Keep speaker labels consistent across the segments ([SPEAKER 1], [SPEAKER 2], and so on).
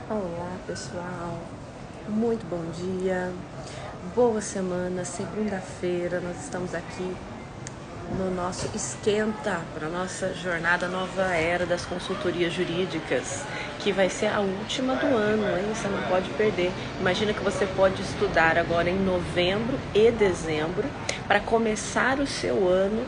[SPEAKER 1] Olá, pessoal. Muito bom dia. Boa semana. Segunda-feira nós estamos aqui no nosso esquenta para a nossa jornada Nova Era das Consultorias Jurídicas, que vai ser a última do ano, hein? Você não pode perder. Imagina que você pode estudar agora em novembro e dezembro para começar o seu ano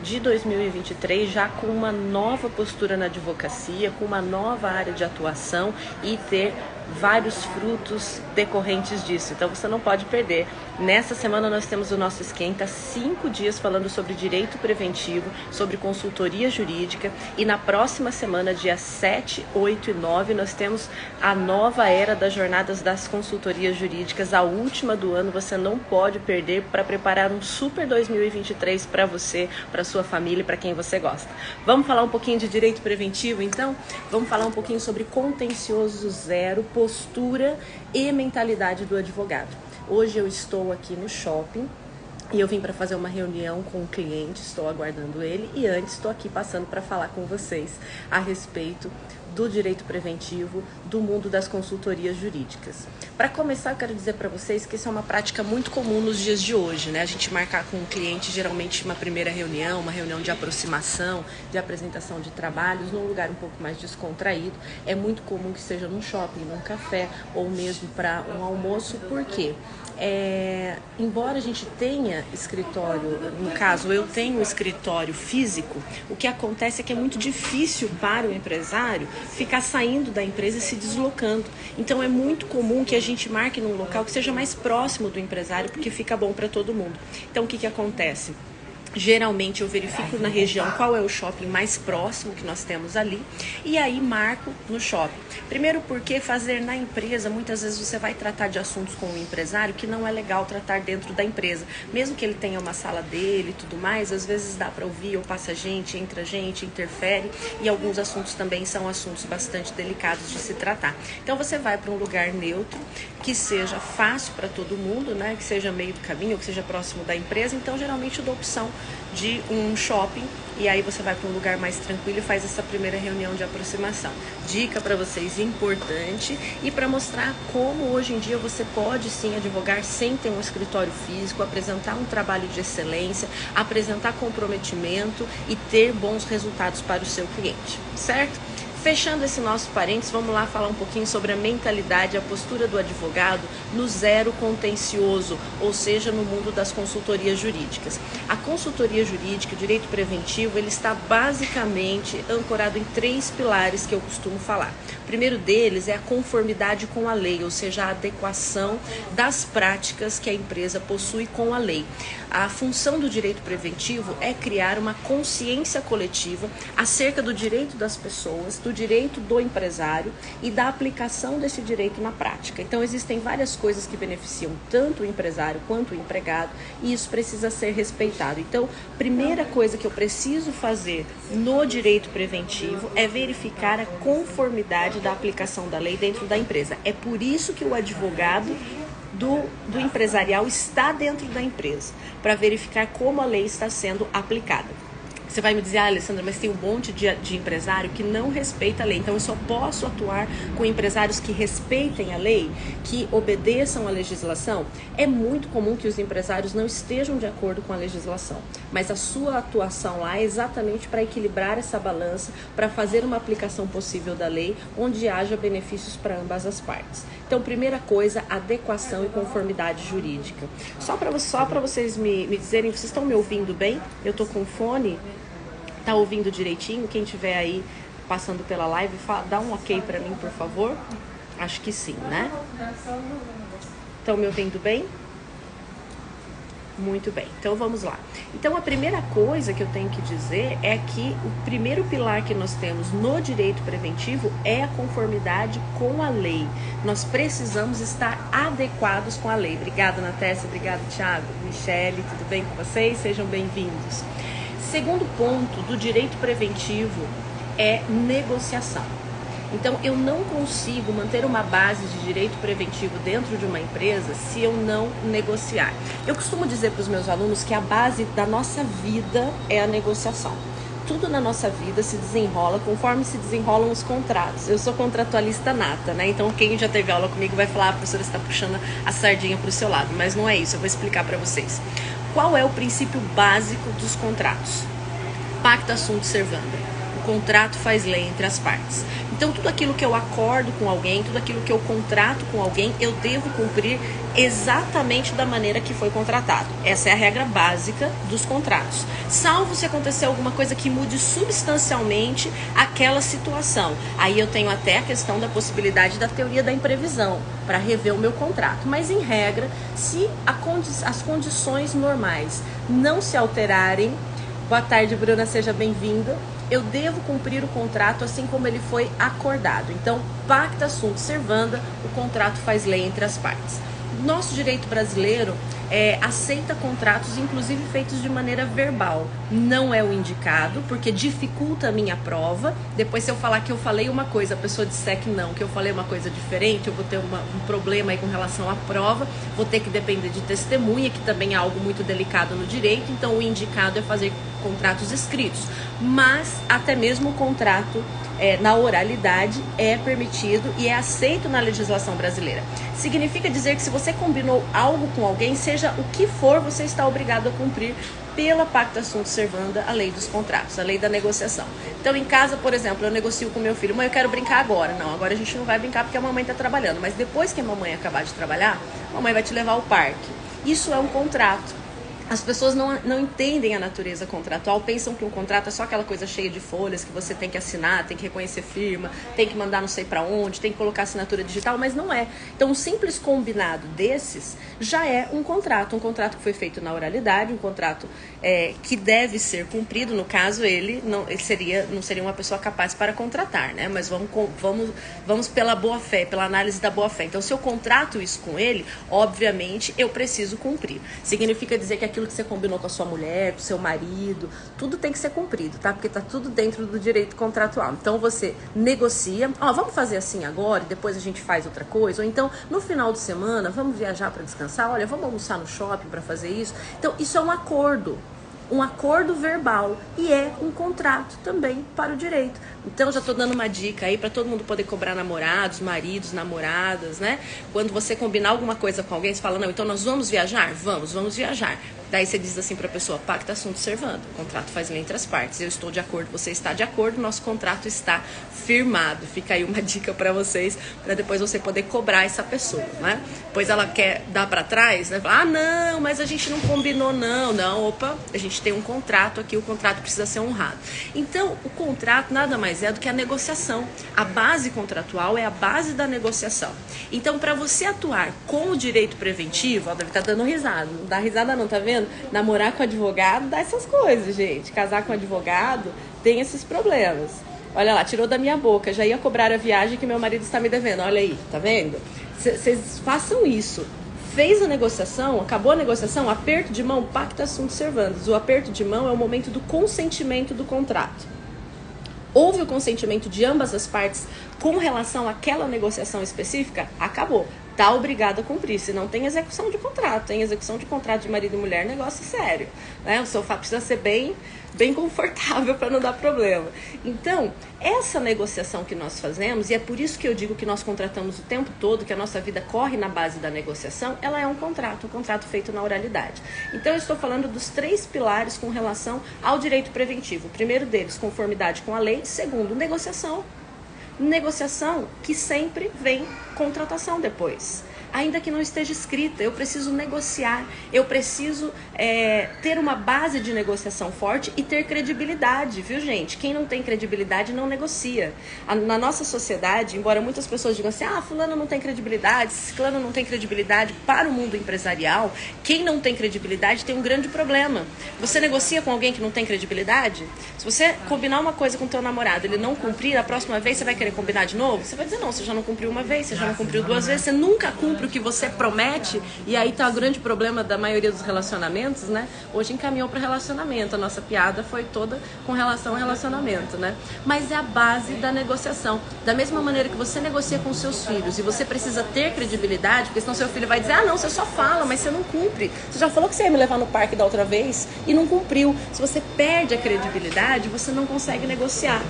[SPEAKER 1] de 2023 já com uma nova postura na advocacia, com uma nova área de atuação e ter vários frutos decorrentes disso. Então você não pode perder. Nessa semana nós temos o nosso esquenta, 5 dias falando sobre direito preventivo, sobre consultoria jurídica, e na próxima semana, dia 7, 8 e 9, nós temos a nova era das jornadas das consultorias jurídicas, a última do ano. Você não pode perder para preparar um super 2023 para você, para sua família e para quem você gosta. Vamos falar um pouquinho de direito preventivo, então? Vamos falar um pouquinho sobre contencioso zero, postura e mentalidade do advogado. Hoje eu estou aqui no shopping e eu vim para fazer uma reunião com um cliente, estou aguardando ele, e antes estou aqui passando para falar com vocês a respeito do direito preventivo, do mundo das consultorias jurídicas. Para começar, eu quero dizer para vocês que isso é uma prática muito comum nos dias de hoje, né? A gente marcar com um cliente geralmente uma primeira reunião, uma reunião de aproximação, de apresentação de trabalhos, num lugar um pouco mais descontraído. É muito comum que seja num shopping, num café ou mesmo para um almoço. Por quê? Embora a gente tenha escritório, no caso eu tenho um escritório físico, o que acontece é que é muito difícil para o empresário ficar saindo da empresa e se deslocando. Então é muito comum que a gente marque num local que seja mais próximo do empresário, porque fica bom para todo mundo. Então o que acontece? Geralmente eu verifico na região qual é o shopping mais próximo que nós temos ali e aí marco no shopping. Primeiro porque fazer na empresa, muitas vezes você vai tratar de assuntos com o empresário que não é legal tratar dentro da empresa. Mesmo que ele tenha uma sala dele e tudo mais, às vezes dá para ouvir ou passa gente, entra gente, interfere, e alguns assuntos também são assuntos bastante delicados de se tratar. Então você vai para um lugar neutro, que seja fácil para todo mundo, né? Que seja meio do caminho ou que seja próximo da empresa. Então geralmente eu dou opção de um shopping e aí você vai para um lugar mais tranquilo e faz essa primeira reunião de aproximação. Dica para vocês importante e para mostrar como hoje em dia você pode sim advogar sem ter um escritório físico, apresentar um trabalho de excelência, apresentar comprometimento e ter bons resultados para o seu cliente, certo? Fechando esse nosso parênteses, vamos lá falar um pouquinho sobre a mentalidade, a postura do advogado no zero contencioso, ou seja, no mundo das consultorias jurídicas. A consultoria jurídica, o direito preventivo, ele está basicamente ancorado em 3 pilares que eu costumo falar. O primeiro deles é a conformidade com a lei, ou seja, a adequação das práticas que a empresa possui com a lei. A função do direito preventivo é criar uma consciência coletiva acerca do direito das pessoas, do direito do empresário e da aplicação desse direito na prática. Então existem várias coisas que beneficiam tanto o empresário quanto o empregado e isso precisa ser respeitado. Então, primeira coisa que eu preciso fazer no direito preventivo é verificar a conformidade da aplicação da lei dentro da empresa. É por isso que o advogado do empresarial está dentro da empresa, para verificar como a lei está sendo aplicada. Você vai me dizer, Alessandra, mas tem um monte de empresário que não respeita a lei. Então eu só posso atuar com empresários que respeitem a lei, que obedeçam à legislação? É muito comum que os empresários não estejam de acordo com a legislação, mas a sua atuação lá é exatamente para equilibrar essa balança, para fazer uma aplicação possível da lei, onde haja benefícios para ambas as partes. Então, primeira coisa, adequação e conformidade jurídica. Só para vocês me dizerem, vocês estão me ouvindo bem? Eu estou com fone? Tá ouvindo direitinho? Quem tiver aí passando pela live, dá um ok para mim, por favor. Acho que sim, né? Estão me ouvindo bem? Muito bem, então vamos lá. Então a primeira coisa que eu tenho que dizer é que o primeiro pilar que nós temos no direito preventivo é a conformidade com a lei. Nós precisamos estar adequados com a lei. Obrigada, Natécia, obrigada, Thiago, Michele, tudo bem com vocês? Sejam bem-vindos. Segundo ponto do direito preventivo é negociação. Então, eu não consigo manter uma base de direito preventivo dentro de uma empresa se eu não negociar. Eu costumo dizer para os meus alunos que a base da nossa vida é a negociação. tudo na nossa vida se desenrola conforme se desenrolam os contratos. Eu sou contratualista nata, né? Então quem já teve aula comigo vai falar, a professora está puxando a sardinha para o seu lado, mas não é isso, eu vou explicar para vocês. Qual é o princípio básico dos contratos? Pacta sunt servanda. O contrato faz lei entre as partes. Então, tudo aquilo que eu acordo com alguém, tudo aquilo que eu contrato com alguém, eu devo cumprir exatamente da maneira que foi contratado. Essa é a regra básica dos contratos. Salvo se acontecer alguma coisa que mude substancialmente aquela situação. Aí eu tenho até a questão da possibilidade da teoria da imprevisão para rever o meu contrato. Mas, em regra, se as condições normais não se alterarem, boa tarde, Bruna, seja bem-vinda. Eu devo cumprir o contrato assim como ele foi acordado. Então, pacta sunt servanda, o contrato faz lei entre as partes. Nosso direito brasileiro aceita contratos, inclusive feitos de maneira verbal. Não é o indicado, porque dificulta a minha prova. Depois, se eu falar que eu falei uma coisa, a pessoa disser que não, que eu falei uma coisa diferente, eu vou ter um problema aí com relação à prova, vou ter que depender de testemunha, que também é algo muito delicado no direito. Então, o indicado é fazer contratos escritos. Mas, até mesmo o contrato na oralidade é permitido e é aceito na legislação brasileira. Significa dizer que se você combinou algo com alguém, seja o que for, você está obrigado a cumprir pela pacta sunt servanda, a lei dos contratos, a lei da negociação. Então, em casa, por exemplo, eu negocio com meu filho, mãe, eu quero brincar agora. Não, agora a gente não vai brincar porque a mamãe está trabalhando, mas depois que a mamãe acabar de trabalhar, a mamãe vai te levar ao parque. Isso é um contrato. As pessoas não entendem a natureza contratual, pensam que um contrato é só aquela coisa cheia de folhas que você tem que assinar, tem que reconhecer firma, tem que mandar não sei pra onde, tem que colocar assinatura digital, mas não é. Então, um simples combinado desses já é um contrato que foi feito na oralidade, um contrato que deve ser cumprido. No caso, ele não seria uma pessoa capaz para contratar, né? Mas vamos pela boa-fé, pela análise da boa-fé. Então, se eu contrato isso com ele, obviamente, eu preciso cumprir. Significa dizer que aquilo que você combinou com a sua mulher, com o seu marido, tudo tem que ser cumprido, tá? Porque tá tudo dentro do direito contratual. Então você negocia, vamos fazer assim agora e depois a gente faz outra coisa, ou então no final de semana vamos viajar para descansar, olha, vamos almoçar no shopping para fazer isso. Então isso é um acordo verbal e é um contrato também para o direito. Então já estou dando uma dica aí para todo mundo poder cobrar namorados, maridos, namoradas, né? Quando você combinar alguma coisa com alguém, você fala, não, então nós vamos viajar? Vamos viajar. Daí você diz assim para a pessoa, pacta sunt servanda, o contrato faz lei entre as partes. Eu estou de acordo, você está de acordo, nosso contrato está firmado. Fica aí uma dica para vocês, para depois você poder cobrar essa pessoa, né? Depois ela quer dar para trás, né? Fala, não, mas a gente não combinou, não, opa, a gente tem um contrato aqui, o contrato precisa ser honrado. Então, o contrato nada mais é do que a negociação. A base contratual é a base da negociação. Então, para você atuar com o direito preventivo, deve estar dando risada, não dá risada não, tá vendo? Namorar com advogado dá essas coisas, gente. Casar com advogado tem esses problemas. Olha lá, tirou da minha boca, já ia cobrar a viagem que meu marido está me devendo. Olha aí, tá vendo? Vocês façam isso. Fez a negociação, acabou a negociação, aperto de mão, pacta sunt servanda. O aperto de mão é o momento do consentimento do contrato. Houve o consentimento de ambas as partes com relação àquela negociação específica, acabou. Está obrigado a cumprir. Se não tem execução de contrato, tem execução de contrato de marido e mulher, negócio sério, né? O sofá precisa ser bem confortável para não dar problema. Então, essa negociação que nós fazemos, e é por isso que eu digo que nós contratamos o tempo todo, que a nossa vida corre na base da negociação, ela é um contrato feito na oralidade. Então, eu estou falando dos 3 pilares com relação ao direito preventivo. O primeiro deles, conformidade com a lei. Segundo, negociação. Negociação que sempre vem contratação depois. Ainda que não esteja escrita, eu preciso negociar, eu preciso ter uma base de negociação forte e ter credibilidade, viu, gente? Quem não tem credibilidade não negocia. Na nossa sociedade, embora muitas pessoas digam assim, fulano não tem credibilidade, ciclano não tem credibilidade, para o mundo empresarial, quem não tem credibilidade tem um grande problema. Você negocia com alguém que não tem credibilidade? Se você combinar uma coisa com o teu namorado, ele não cumprir, a próxima vez você vai querer combinar de novo? Você vai dizer, não, você já não cumpriu uma vez, você já não cumpriu 2 vezes, você nunca cumpre cumpre o que você promete, e aí tá o grande problema da maioria dos relacionamentos, né? Hoje encaminhou para relacionamento, a nossa piada foi toda com relação ao relacionamento, né? Mas é a base da negociação. Da mesma maneira que você negocia com seus filhos e você precisa ter credibilidade, porque senão seu filho vai dizer, ah não, você só fala, mas você não cumpre. Você já falou que você ia me levar no parque da outra vez e não cumpriu. Se você perde a credibilidade, você não consegue negociar.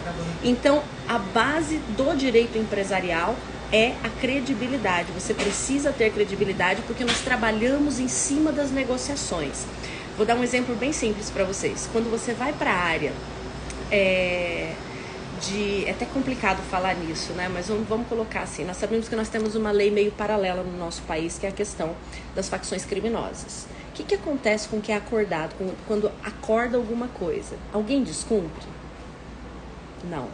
[SPEAKER 1] Então, a base do direito empresarial é a credibilidade. Você precisa ter credibilidade porque nós trabalhamos em cima das negociações. Vou dar um exemplo bem simples para vocês. Quando você vai para a área é até complicado falar nisso, né? Mas vamos colocar assim, nós sabemos que nós temos uma lei meio paralela no nosso país, que é a questão das facções criminosas. O que acontece com o que é acordado, quando acorda alguma coisa? Alguém descumpre? Não.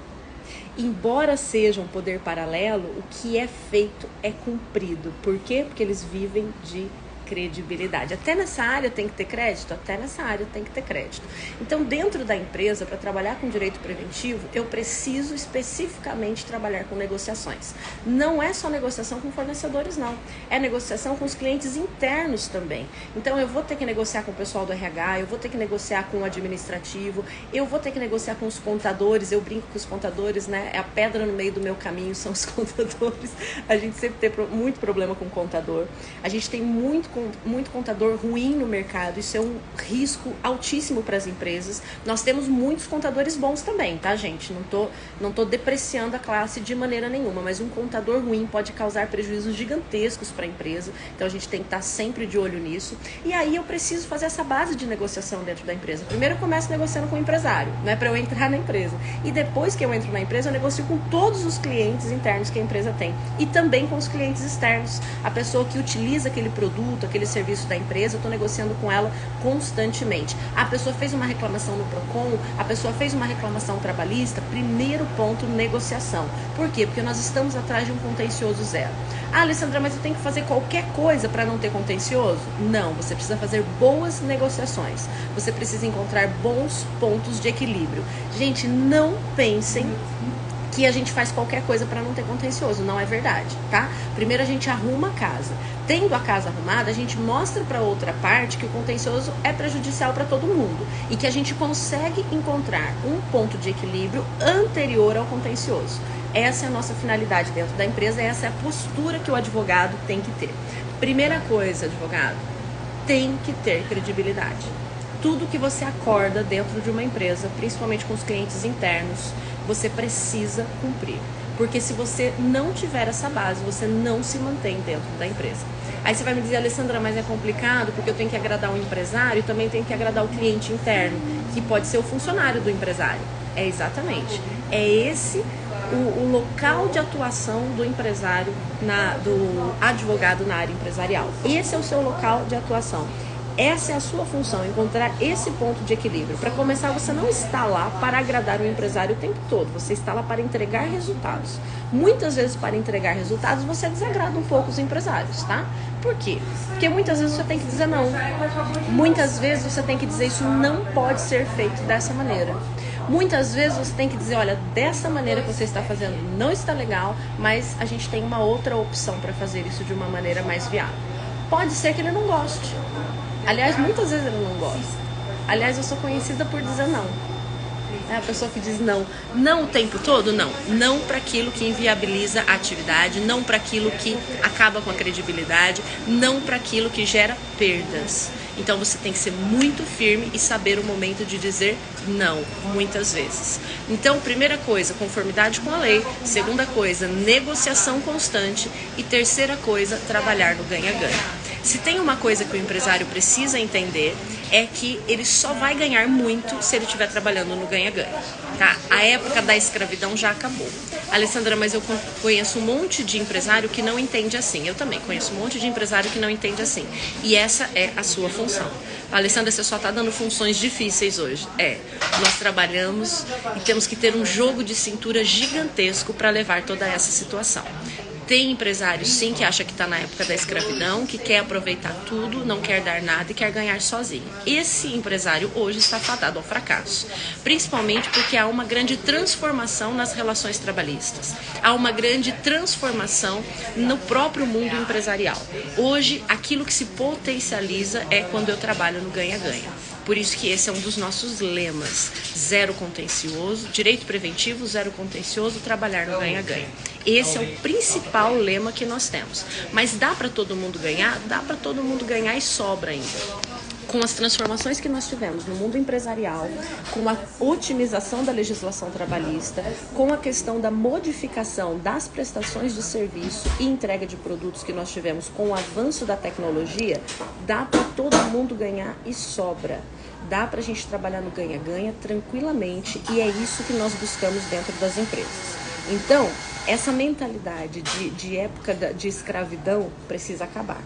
[SPEAKER 1] Embora seja um poder paralelo, o que é feito é cumprido. Por quê? Porque eles vivem de credibilidade. Até nessa área tem que ter crédito? Até nessa área tem que ter crédito. Então, dentro da empresa, para trabalhar com direito preventivo, eu preciso especificamente trabalhar com negociações. Não é só negociação com fornecedores, não. É negociação com os clientes internos também. Então, eu vou ter que negociar com o pessoal do RH, eu vou ter que negociar com o administrativo, eu vou ter que negociar com os contadores. Eu brinco que os contadores, né, é a pedra no meio do meu caminho, são os contadores. A gente sempre tem muito problema com o contador. A gente tem muito contador ruim no mercado, isso é um risco altíssimo para as empresas. Nós temos muitos contadores bons também, tá, gente? Não tô depreciando a classe de maneira nenhuma, mas um contador ruim pode causar prejuízos gigantescos para a empresa, então a gente tem que estar sempre de olho nisso. E aí eu preciso fazer essa base de negociação dentro da empresa. Primeiro eu começo negociando com o empresário, né, para eu entrar na empresa. E depois que eu entro na empresa, eu negocio com todos os clientes internos que a empresa tem. E também com os clientes externos. A pessoa que utiliza aquele produto, aquele serviço da empresa, eu estou negociando com ela constantemente. A pessoa fez uma reclamação no PROCON, a pessoa fez uma reclamação trabalhista, primeiro ponto, negociação. Por quê? Porque nós estamos atrás de um contencioso zero. Ah, Alessandra, mas eu tenho que fazer qualquer coisa para não ter contencioso? Não, você precisa fazer boas negociações. Você precisa encontrar bons pontos de equilíbrio. Gente, não pensem que a gente faz qualquer coisa para não ter contencioso. Não é verdade, tá? Primeiro a gente arruma a casa. Tendo a casa arrumada, a gente mostra para outra parte que o contencioso é prejudicial para todo mundo e que a gente consegue encontrar um ponto de equilíbrio anterior ao contencioso. Essa é a nossa finalidade dentro da empresa, essa é a postura que o advogado tem que ter. Primeira coisa, advogado, tem que ter credibilidade. Tudo que você acorda dentro de uma empresa, principalmente com os clientes internos, você precisa cumprir. Porque se você não tiver essa base, você não se mantém dentro da empresa. Aí você vai me dizer, Alessandra, mas é complicado porque eu tenho que agradar o empresário e também tenho que agradar o cliente interno, que pode ser o funcionário do empresário. É exatamente. É esse o local de atuação do empresário, do advogado na área empresarial. Esse é o seu local de atuação. Essa é a sua função, encontrar esse ponto de equilíbrio. Para começar, você não está lá para agradar o empresário o tempo todo, você está lá para entregar resultados. Muitas vezes, para entregar resultados, você desagrada um pouco os empresários, tá? Por quê? Porque muitas vezes você tem que dizer não. Muitas vezes você tem que dizer isso não pode ser feito dessa maneira. Muitas vezes você tem que dizer, olha, dessa maneira que você está fazendo não está legal, mas a gente tem uma outra opção para fazer isso de uma maneira mais viável. Pode ser que ele não goste. Aliás, muitas vezes ele não gosta. Aliás, eu sou conhecida por dizer não. É a pessoa que diz não. Não o tempo todo? Não. Não para aquilo que inviabiliza a atividade, não para aquilo que acaba com a credibilidade, não para aquilo que gera perdas. Então você tem que ser muito firme e saber o momento de dizer não, muitas vezes. Então, primeira coisa, conformidade com a lei. Segunda coisa, negociação constante. E terceira coisa, trabalhar no ganha-ganha. Se tem uma coisa que o empresário precisa entender, é que ele só vai ganhar muito se ele estiver trabalhando no ganha-ganha, tá? A época da escravidão já acabou. Alessandra, mas eu conheço um monte de empresário que não entende assim. Eu também conheço um monte de empresário que não entende assim. E essa é a sua função. Alessandra, você só está dando funções difíceis hoje. Nós trabalhamos e temos que ter um jogo de cintura gigantesco para levar toda essa situação. Tem empresário, sim, que acha que está na época da escravidão, que quer aproveitar tudo, não quer dar nada e quer ganhar sozinho. Esse empresário hoje está fadado ao fracasso, principalmente porque há uma grande transformação nas relações trabalhistas. Há uma grande transformação no próprio mundo empresarial. Hoje, aquilo que se potencializa é quando eu trabalho no ganha-ganha. Por isso que esse é um dos nossos lemas: zero contencioso, direito preventivo, zero contencioso, trabalhar no ganha-ganha. Esse é o principal lema que nós temos. Mas dá para todo mundo ganhar? Dá para todo mundo ganhar e sobra ainda. Com as transformações que nós tivemos no mundo empresarial, com a otimização da legislação trabalhista, com a questão da modificação das prestações de serviço e entrega de produtos que nós tivemos com o avanço da tecnologia, dá para todo mundo ganhar e sobra. Dá para a gente trabalhar no ganha-ganha tranquilamente e é isso que nós buscamos dentro das empresas. Então, essa mentalidade de época de escravidão precisa acabar.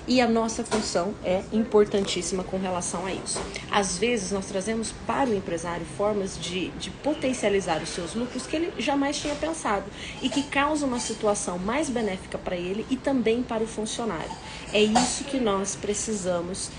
[SPEAKER 1] E a nossa função é importantíssima com relação a isso. Às vezes, nós trazemos para o empresário formas de potencializar os seus lucros que ele jamais tinha pensado e que causam uma situação mais benéfica para ele e também para o funcionário. É isso que nós precisamos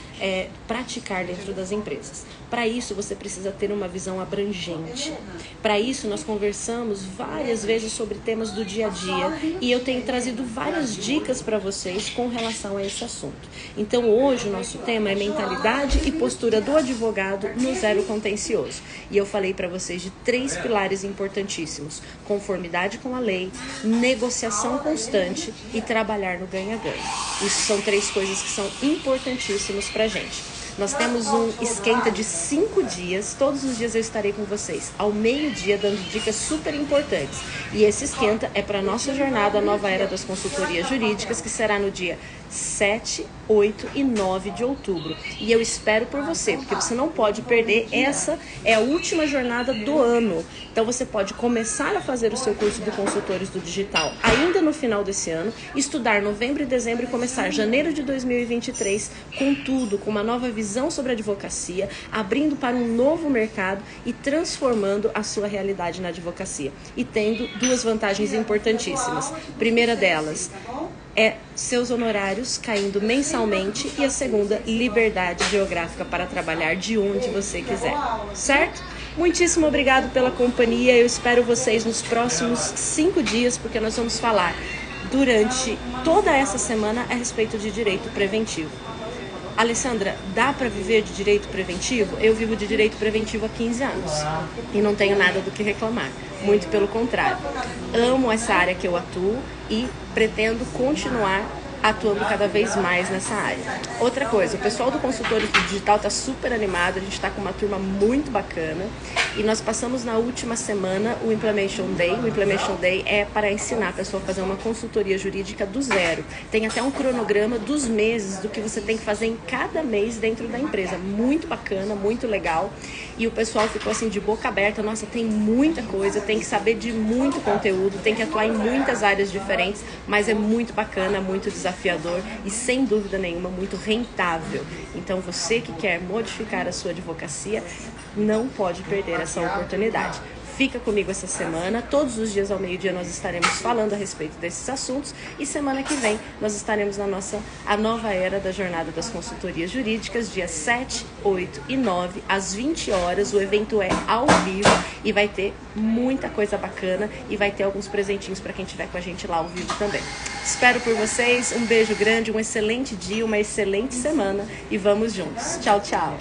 [SPEAKER 1] praticar dentro das empresas. Para isso, você precisa ter uma visão abrangente. Para isso, nós conversamos várias vezes sobre temas do dia a dia e eu tenho trazido várias dicas para vocês com relação a esse assunto. Então, hoje, o nosso tema é mentalidade e postura do advogado no zero contencioso. E eu falei para vocês de 3 pilares importantíssimos: conformidade com a lei, negociação constante e trabalhar no ganha-ganha. Isso são 3 coisas que são importantíssimas para a gente. Nós temos um esquenta de 5 dias, todos os dias eu estarei com vocês, ao meio-dia, dando dicas super importantes. E esse esquenta é para a nossa jornada, a nova era das consultorias jurídicas, que será no dia 7, 8 e 9 de outubro. E eu espero por você, porque você não pode perder, essa é a última jornada do ano. Então você pode começar a fazer o seu curso de consultores do digital ainda no final desse ano, estudar novembro e dezembro e começar janeiro de 2023 com tudo, com uma nova visão sobre a advocacia, abrindo para um novo mercado e transformando a sua realidade na advocacia. E tendo 2 vantagens importantíssimas. Primeira delas é seus honorários caindo mensalmente e a segunda, liberdade geográfica para trabalhar de onde você quiser, certo? Muitíssimo obrigado pela companhia, eu espero vocês nos próximos 5 dias, porque nós vamos falar durante toda essa semana a respeito de direito preventivo. Alessandra, dá para viver de direito preventivo? Eu vivo de direito preventivo há 15 anos e não tenho nada do que reclamar, muito pelo contrário. Amo essa área que eu atuo e pretendo continuar atuando cada vez mais nessa área. Outra coisa, o pessoal do Consultores do Digital está super animado, a gente está com uma turma muito bacana e nós passamos na última semana o Implementation Day. O Implementation Day é para ensinar a pessoa a fazer uma consultoria jurídica do zero. Tem até um cronograma dos meses, do que você tem que fazer em cada mês dentro da empresa. Muito bacana, muito legal. E o pessoal ficou assim de boca aberta: nossa, tem muita coisa, tem que saber de muito conteúdo, tem que atuar em muitas áreas diferentes, mas é muito bacana, muito desafiador e sem dúvida nenhuma muito rentável. Então você que quer modificar a sua advocacia não pode perder essa oportunidade. Fica comigo essa semana, todos os dias ao meio-dia nós estaremos falando a respeito desses assuntos e semana que vem nós estaremos na a nova era da jornada das consultorias jurídicas, dia 7, 8 e 9, às 20 horas. O evento é ao vivo e vai ter muita coisa bacana e vai ter alguns presentinhos para quem estiver com a gente lá ao vivo também. Espero por vocês, um beijo grande, um excelente dia, uma excelente semana e vamos juntos. Tchau, tchau!